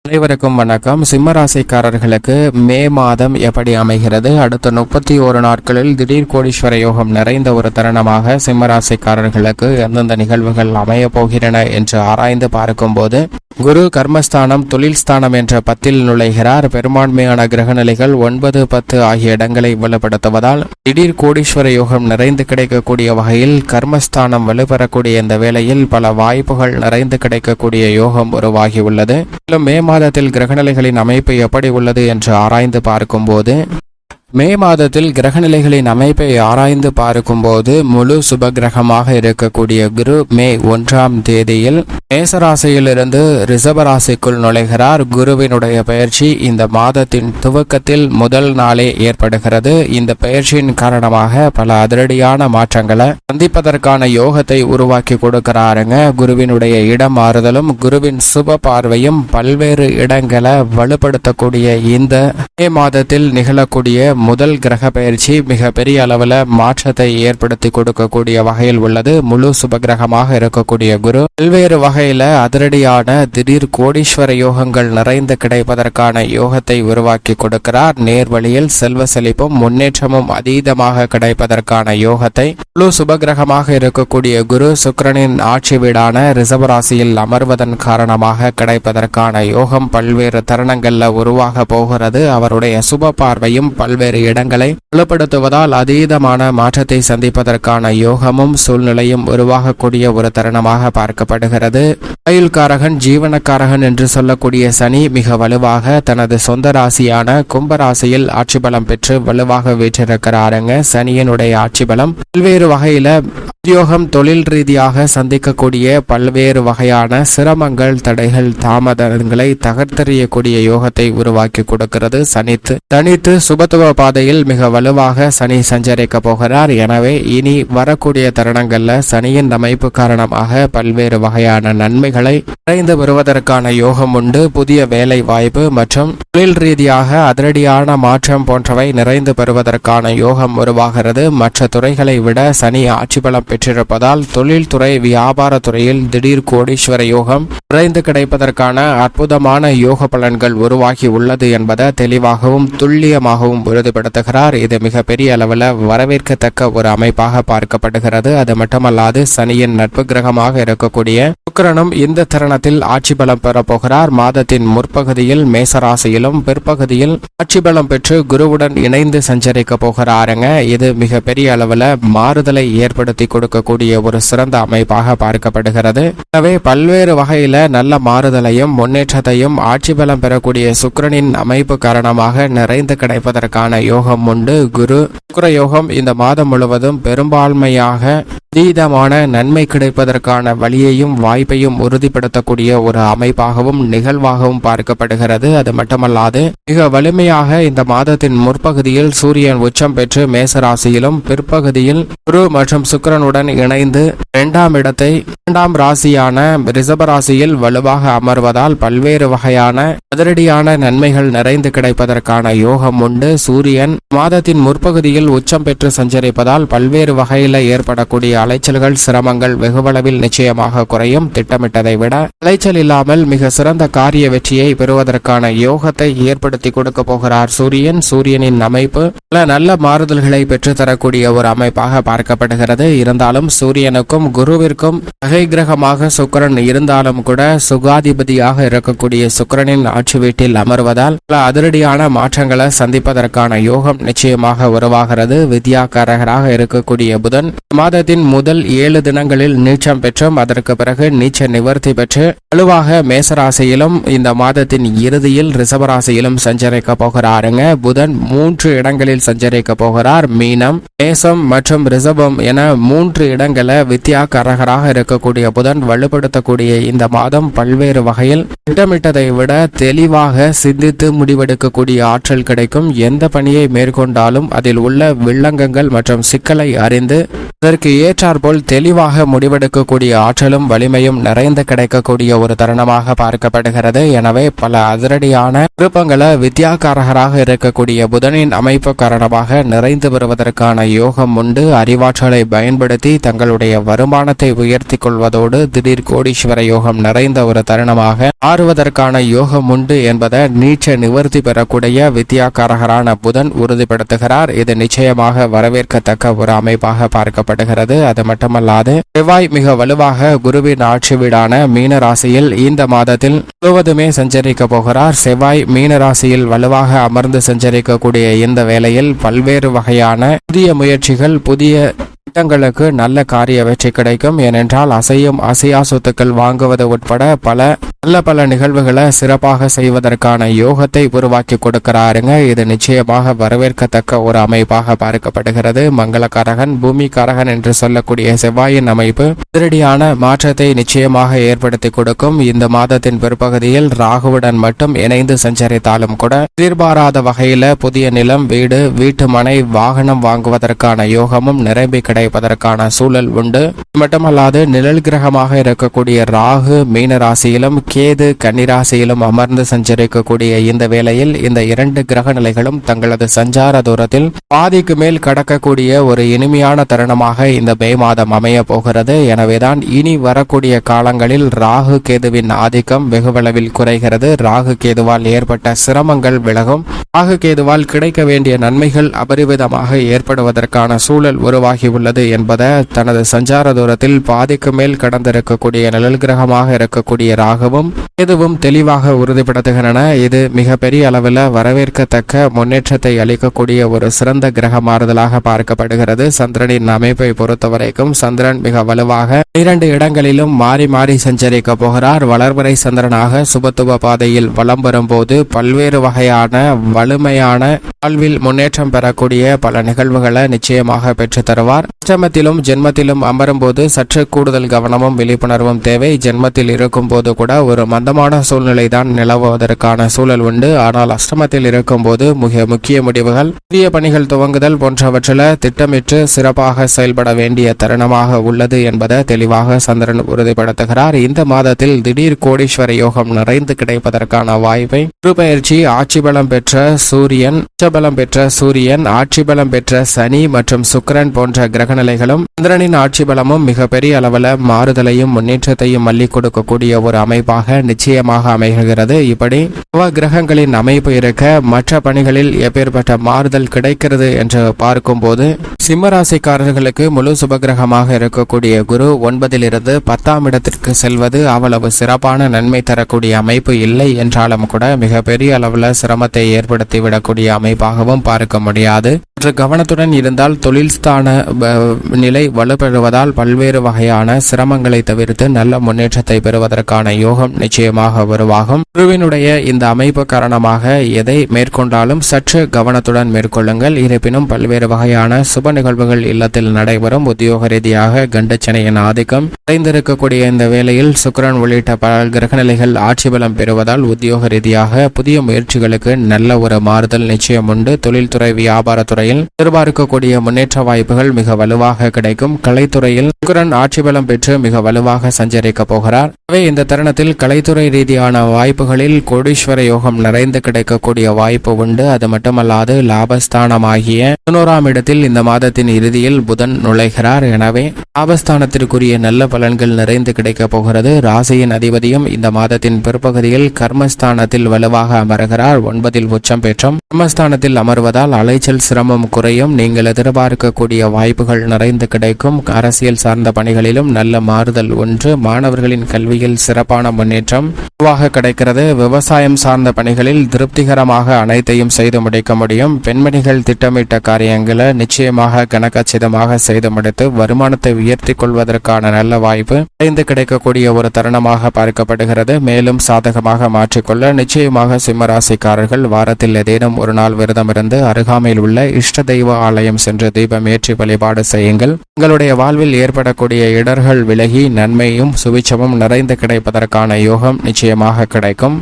அனைவருக்கும் வணக்கம். சிம்மராசிக்காரர்களுக்கு மே மாதம் எப்படி அமைகிறது? அடுத்த 31 நாட்களில் திடீர் கோடீஸ்வர யோகம் நிறைந்த ஒரு தருணமாக சிம்மராசிக்காரர்களுக்கு எந்தெந்த நிகழ்வுகள் அமைய போகிறன என்று ஆராய்ந்து பார்க்கும்போது, குரு கர்மஸ்தானம் தொழில் ஸ்தானம் என்ற 10 நுழைகிறார். பெரும்பான்மையான கிரகநிலைகள் 9, 10 ஆகிய இடங்களை வலுப்படுத்துவதால் திடீர் கோடீஸ்வர யோகம் நிறைந்து கிடைக்கக்கூடிய வகையில் கர்மஸ்தானம் வலுப்பெறக்கூடிய இந்த வேளையில் பல வாய்ப்புகள் நிறைந்து கிடைக்கக்கூடிய யோகம் உருவாகியுள்ளது. மேலும் மே மாதத்தில் கிரகநிலைகளின் அமைப்பு எப்படி உள்ளது என்று ஆராய்ந்து பார்க்கும்போது, மே மாதத்தில் கிரகநிலைகளின் அமைப்பை ஆராய்ந்து பார்க்கும்போது முழு சுப கிரகமாக இருக்கக்கூடிய குரு மே 1ஆம் தேதியில் மேசராசியிலிருந்து ரிஷபராசிக்குள் நுழைகிறார். குருவினுடைய பயிற்சி இந்த மாதத்தின் துவக்கத்தில் முதல் நாளே ஏற்படுகிறது. இந்த பயிற்சியின் காரணமாக பல அதிரடியான மாற்றங்களை சந்திப்பதற்கான யோகத்தை உருவாக்கி கொடுக்கிறாருங்க. குருவினுடைய இடம் மாறுதலும் குருவின் சுப பார்வையும் பல்வேறு இடங்களை வலுப்படுத்தக்கூடிய இந்த மே மாதத்தில் நிகழக்கூடிய முதல் கிரக பயிற்சி மிக பெரிய அளவில் மாற்றத்தை ஏற்படுத்தி கொடுக்கக்கூடிய வகையில் உள்ளது. முழு சுப கிரகமாக இருக்கக்கூடிய குரு பல்வேறு வகையில அதிரடியான திடீர் கோடீஸ்வர யோகங்கள் நிறைந்து கிடைப்பதற்கான யோகத்தை உருவாக்கி கொடுக்கிறார். நேர்வழியில் செல்வ செழிப்பும் முன்னேற்றமும் அதீதமாக கிடைப்பதற்கான யோகத்தை முழு சுப கிரகமாக இருக்கக்கூடிய குரு சுக்கிரனின் ஆட்சி வீடான ரிஷபராசியில் அமர்வதன் காரணமாக கிடைப்பதற்கான யோகம் பல்வேறு தருணங்கள்ல உருவாக போகிறது. அவருடைய சுப பார்வையும் பல்வேறு இடங்களை பலப்படுத்துவதால் அதீதமான மாற்றத்தை சந்திப்பதற்கான யோகமும் சூழ்நிலையும் உருவாகக்கூடிய ஒரு தருணமாக பார்க்கப்படுகிறது. ஆயுள்காரகன் ஜீவனக்காரகன் என்று சொல்லக்கூடிய சனி மிக வலுவாக தனது சொந்த ராசியான கும்பராசியில் ஆட்சி பலம் பெற்று வலுவாக வீற்றிருக்கிறாருங்க. சனியினுடைய ஆட்சி பலம் பல்வேறு வகையில உத்தியோகம் தொழில் ரீதியாக சந்திக்கக்கூடிய பல்வேறு வகையான சிரமங்கள் தடைகள் தாமதங்களை தகர்த்தெறியக்கூடிய யோகத்தை உருவாக்கி கொடுக்கிறது. தனித்து சுபத்துவ பாதையில் மிக வலுவாக சனி சஞ்சரிக்க போகிறார். எனவே இனி வரக்கூடிய தருணங்கள்ல சனியின் அமைப்பு காரணமாக பல்வேறு வகையான நன்மைகளை நிறைந்து வருவதற்கான யோகம் உண்டு. புதிய வேலை வாய்ப்பு மற்றும் தொழில் ரீதியாக அதிரடியான மாற்றம் போன்றவை நிறைந்து பெறுவதற்கான யோகம் உருவாகிறது. மற்ற துறைகளை விட சனி ஆட்சி பலம் பெற்றிருப்பதால் தொழில்துறை வியாபார துறையில் திடீர் கோடீஸ்வர யோகம் நிறைந்து கிடைப்பதற்கான அற்புதமான யோக பலன்கள் உருவாகி உள்ளது என்பதை தெளிவாகவும் துல்லியமாகவும் உறுதிப்படுத்துகிறார். இது மிக பெரிய அளவில் வரவேற்கத்தக்க ஒரு அமைப்பாக பார்க்கப்படுகிறது. அது மட்டுமல்லாது சனியின் நட்பு கிரகமாக இருக்கக்கூடிய சுக்கிரனும் இந்த தருணத்தில் ஆட்சி பலம் பெறப்போகிறார். மாதத்தின் முற்பகுதியில் மேசராசியிலும் பிற்பகுதியில் ஆட்சி பலம் பெற்று குருவுடன் இணைந்து சஞ்சரிக்க போகிறாருங்க. இது மிக பெரிய அளவில் மாறுதலை ஏற்படுத்தி கொடுக்கக்கூடிய ஒரு சிறந்த அமைப்பாக பார்க்கப்படுகிறது. எனவே பல்வேறு வகையில நல்ல மாறுதலையும் முன்னேற்றத்தையும் ஆட்சி பலம் பெறக்கூடிய சுக்கிரனின் அமைப்பு காரணமாக நிறைந்து கிடைப்பதற்கான யோகம் உண்டு. சுக்கிர யோகம் இந்த மாதம் முழுவதும் பெரும்பான்மையாக அதீதமான நன்மை கிடைப்பதற்கான வழியையும் வாய்ப்பையும் உறுதிப்படுத்தக்கூடிய ஒரு அமைப்பாகவும் நிகழ்வாகவும் பார்க்கப்படுகிறது. அது மட்டுமல்லாது மிக வலிமையாக இந்த மாதத்தின் முற்பகுதியில் சூரியன் உச்சம் பெற்று மேசராசியிலும் பிற்பகுதியில் குரு மற்றும் சுக்கிரனுடன் இணைந்து 2ஆம் ராசியான ரிஷபராசியில் வலுவாக அமர்வதால் பல்வேறு வகையான அதிரடியான நன்மைகள் நிறைந்து கிடைப்பதற்கான யோகம் உண்டு. சூரியன் மாதத்தின் முற்பகுதியில் உச்சம் பெற்று சஞ்சரிப்பதால் பல்வேறு வகையில் ஏற்படக்கூடிய அலைச்சல்கள் சிரமங்கள் வெகுவளவில் நிச்சயமாக குறையும். திட்டமிட்டதை விட அலைச்சல் இல்லாமல் மிக சிறந்த காரிய வெற்றியை பெறுவதற்கான யோகத்தை ஏற்படுத்தி கொடுக்க போகிறார் சூரியனின் அமைப்பு பல நல்ல மாறுதல்களை பெற்றுத்தரக்கூடிய ஒரு அமைப்பாக பார்க்கப்படுகிறது. இருந்தாலும் சூரியனுக்கும் குருவிற்கும் பகை கிரகமாக சுக்கிரன் இருந்தாலும் கூட சுகாதிபதியாக இருக்கக்கூடிய சுக்கிரனின் ஆட்சி வீட்டில் அமர்வதால் பல அதிரடியான மாற்றங்களை சந்திப்பதற்கான யோகம் நிச்சயமாக உருவாகிறது. வித்யாகாரகராக இருக்கக்கூடிய புதன் மாதத்தின் முதல் 7 தினங்களில் நீச்சம் பெற்றும் அதற்கு பிறகு நீச்ச நிவர்த்தி பெற்று வலுவாக மேசராசியிலும் இந்த மாதத்தின் இறுதியில் ரிஷபராசியிலும் சஞ்சரிக்க போகிறாருங்க. புதன் 3 இடங்களில் சஞ்சரிக்க போகிறார். மீனம், மேசம் மற்றும் ரிஷபம் என 3 இடங்களை வித்யாகாரகராக இருக்கக்கூடிய புதன் வலுப்படுத்தக்கூடிய இந்த மாதம் பல்வேறு வகையில் திட்டமிட்டதை விட தெளிவாக சிந்தித்து முடிவெடுக்கக்கூடிய ஆற்றல் கிடைக்கும். எந்த பணியை மேற்கொண்டாலும் அதில் உள்ள வில்லங்கங்கள் மற்றும் சிக்கலை அறிந்து அதற்கு ஏற்றாற்போல் தெளிவாக முடிவெடுக்கக்கூடிய ஆற்றலும் வலிமையும் நிறைந்து கிடைக்கக்கூடிய ஒரு தருணமாக பார்க்கப்படுகிறது. எனவே பல அதிரடியான விருப்பங்களை வித்யாகாரகராக இருக்கக்கூடிய புதனின் அமைப்பு காரணமாக நிறைந்து வருவதற்கான யோகம் உண்டு. அறிவாற்றலை பயன்படுத்தி தங்களுடைய வருமானத்தை உயர்த்தி கொள்வதோடு திடீர் கோடீஸ்வர யோகம் நிறைந்த ஒரு தருணமாக மாறுவதற்கான யோகம் உண்டு. உண்டு என்பதை நீச்ச நிவர்த்தி பெறக்கூடிய வித்யாகாரகரான புதன் உறுதிப்படுத்துகிறார். இது நிச்சயமாக வரவேற்கத்தக்க ஒரு அமைப்பாக பார்க்கப்படுகிறது. அது மட்டுமல்லாது செவ்வாய் மிக வலுவாக குருவின் ஆட்சி வீடான மீன ராசியில் இந்த மாதத்தில் முழுவதுமே சஞ்சரிக்க போகிறார். செவ்வாய் மீன ராசியில் வலுவாக அமர்ந்து சஞ்சரிக்கக்கூடிய இந்த வேளையில் பல்வேறு வகையான புதிய முயற்சிகள், புதிய திட்டங்களுக்கு நல்ல காரிய வெற்றி கிடைக்கும். ஏனென்றால் அசையும் அசையா சொத்துக்கள் வாங்குவது உட்பட பல நிகழ்வுகளை சிறப்பாக செய்வதற்கான யோகத்தை உருவாக்கி கொடுக்கிறாருங்க. இது நிச்சயமாக வரவேற்கத்தக்க ஒரு அமைப்பாக பார்க்கப்படுகிறது. மங்களகாரகன், பூமிகாரகன் என்று சொல்லக்கூடிய செவ்வாயின் அமைப்பு அதிரடியான மாற்றத்தை நிச்சயமாக ஏற்படுத்தி கொடுக்கும். இந்த மாதத்தின் பிற்பகுதியில் ராகுவுடன் மட்டும் இணைந்து சஞ்சரித்தாலும் கூட எதிர்பாராத வகையில புதிய நிலம், வீடு, வீட்டு மனை, வாகனம் வாங்குவதற்கான யோகமும் நிரம்பி கிடைப்பதற்கான சூழல் உண்டு. மட்டுமல்லாது நிழல் கிரகமாக இருக்கக்கூடிய ராகு மீன ராசியிலும் கேது கன்னிராசியிலும் அமர்ந்து சஞ்சரிக்கக்கூடிய இந்த வேளையில் இந்த இரண்டு கிரக நிலைகளும் தங்களது சஞ்சார தூரத்தில் பாதிக்கு மேல் கடக்கக்கூடிய ஒரு இனிமையான தருணமாக இந்த மே மாதம் அமைய போகிறது. எனவேதான் இனி வரக்கூடிய காலங்களில் ராகு கேதுவின் ஆதிக்கம் வெகுவளவில் குறைகிறது. ராகு கேதுவால் ஏற்பட்ட சிரமங்கள் விலகும். ராகு கேதுவால் கிடைக்க வேண்டிய நன்மைகள் அபரிவிதமாக ஏற்படுவதற்கான சூழல் உருவாகியுள்ளது என்பதை தனது சஞ்சார தூரத்தில் பாதிக்கு மேல் கடந்திருக்கக்கூடிய நிழல் கிரகமாக இருக்கக்கூடிய ராகுவும் எதுவும் தெளிவாக உறுதிப்படுத்துகின்றன. இது மிகப்பெரிய அளவில் வரவேற்கத்தக்க முன்னேற்றத்தை அளிக்கக்கூடிய ஒரு சிறந்த கிரக மாறுதலாக பார்க்கப்படுகிறது. சந்திரனின் அமைப்பை பொறுத்தவரைக்கும் சந்திரன் மிக வலுவாக 2 இடங்களிலும் மாறி மாறி சஞ்சரிக்க போகிறார். வளர்வரை சந்திரனாக சுபத்துவ பாதையில் வலம் வரும்போது பல்வேறு வகையான வலிமையான வாழ்வில் முன்னேற்றம் பெறக்கூடிய பல நிகழ்வுகளை நிச்சயமாக பெற்று தருவார். அஷ்டமத்திலும் ஜென்மத்திலும் அமரும் போது சற்று கூடுதல் கவனமும் விழிப்புணர்வும் தேவை. ஜென்மத்தில் இருக்கும் போது கூட ஒரு மந்தமான சூழ்நிலை தான் நிலவுவதற்கான சூழல் உண்டு. ஆனால் அஷ்டமத்தில் இருக்கும் போது மிக முக்கிய முடிவுகள், புதிய பணிகள் துவங்குதல் போன்றவற்றில் திட்டமிட்டு சிறப்பாக செயல்பட வேண்டிய தருணமாக உள்ளது என்பதை தெளிவாக சந்திரன் உறுதிப்படுத்துகிறார். இந்த மாதத்தில் திடீர் கோடீஸ்வர யோகம் நிறைந்து கிடைப்பதற்கான வாய்ப்பை குரு பயிற்சி, ஆட்சி பலம் பெற்ற சூரியன், உச்சபலம் பெற்ற சூரியன், ஆட்சி பலம் பெற்ற சனி மற்றும் சுக்கிரன் போன்ற கிரக நிலைகளும் சந்திரனின் ஆட்சி பலமும் மிகப்பெரிய அளவில் மாறுதலையும் முன்னேற்றத்தையும் அள்ளி கொடுக்கக்கூடிய ஒரு அமைப்பாக நிச்சயமாக அமைகிறது. இப்படி கிரகங்களின் அமைப்பு இருக்க மற்ற பணிகளில் எப்பேற்பட்ட மாறுதல் கிடைக்கிறது என்று பார்க்கும்போது சிம்மராசிக்காரர்களுக்கு முழு சுபகிரகமாக இருக்கக்கூடிய குரு 9லிருந்து 10ஆம் இடத்திற்கு செல்வது அவ்வளவு சிறப்பான நன்மை தரக்கூடிய அமைப்பு இல்லை என்றாலும் கூட மிகப்பெரிய அளவில் சிரமத்தை ஏற்படுத்திவிடக்கூடிய அமைப்பாகவும் பார்க்க முடியாது. கவனத்துடன் இருந்தால் தொழில் ஸ்தான நிலை வலுப்பெறுவதால் பல்வேறு வகையான சிரமங்களை தவிர்த்து நல்ல முன்னேற்றத்தை பெறுவதற்கான யோகம் நிச்சயமாக உருவாகும். குருவினுடைய இந்த அமைப்பு காரணமாக எதை மேற்கொண்டாலும் சற்று கவனத்துடன் மேற்கொள்ளுங்கள். இருப்பினும் பல்வேறு வகையான சுப நிகழ்வுகள் இல்லத்தில் நடைபெறும். உத்தியோக ரீதியாக கண்டச்சனையின் ஆதிக்கம் குறைந்திருக்கக்கூடிய இந்த வேளையில் சுக்கிரன் உள்ளிட்ட பல கிரகநிலைகள் ஆட்சி பலம் பெறுவதால் உத்தியோக ரீதியாக புதிய முயற்சிகளுக்கு நல்ல ஒரு மாறுதல் நிச்சயம் உண்டு. தொழில்துறை, வியாபாரத்துறையில் எதிர்பார்க்கக்கூடிய முன்னேற்ற வாய்ப்புகள் மிக வலுவாக கிடைக்கும். கலைத்துறையில் சுக்கிரன் ஆட்சி பலம் பெற்று மிக வலுவாக சஞ்சரிக்க போகிறார். இந்த தருணத்தில் கலைத்துறை ரீதியான வாய்ப்புகளில் கோடீஸ்வர யோகம் நிறைந்து கிடைக்கக்கூடிய வாய்ப்பு உண்டு. அது மட்டுமல்லாது லாபஸ்தானமாகிய 11ஆம் இடத்தில் இந்த மாதத்தின் இறுதியில் புதன் நுழைகிறார். எனவே லாபஸ்தானத்திற்குரிய நல்ல பலன்கள் நிறைந்து கிடைக்க போகிறது. ராசியின் அதிபதியும் இந்த மாதத்தின் பிற்பகுதியில் கர்மஸ்தானத்தில் வலுவாக அமர்கிறார். 9இல் உச்சம் பெற்றும் கர்மஸ்தானத்தில் அமர்வதால் அலைச்சல் சிரமம் குறையும். நீங்கள் எதிர்பார்க்கக்கூடிய வாய்ப்புகள் நிறைந்து கிடைக்கும். அரசியல் சார்ந்த பணிகளிலும் நல்ல மாறுதல் ஒன்று. மாணவர்களின் கல்வியில் சிறப்பான முன்னேற்றம் உருவாக கிடைக்கிறது. விவசாயம் சார்ந்த பணிகளில் திருப்திகரமாக அனைத்தையும் செய்து முடிக்க முடியும். பெண்மணிகள் திட்டமிட்ட காரியங்களை நிச்சயமாக கனகச்சிதமாக செய்து முடித்து வருமானத்தை உயர்த்தி கொள்வதற்கான நல்ல வாய்ப்பு நிறைந்து கிடைக்கக்கூடிய ஒரு தருணமாக பார்க்கப்படுகிறது. மேலும் சாதகமாக மாற்றிக்கொள்ள நிச்சயமாக சிம்மராசிக்காரர்கள் வாரத்தில் ஏதேனும் ஒரு நாள் விரதம் இருந்து அருகாமையில் உள்ள இஷ்ட தெய்வ ஆலயம் சென்று தீபம் ஏற்றி வழிபாடு செய்யுங்கள். உங்களுடைய வாழ்வில் ஏற்படக்கூடிய இடர்கள் விலகி நன்மையும் சுபிட்சமும் நிறைந்து கிடைப்பதற்கான யோகம் நிச்சயமாக கிடைக்கும்.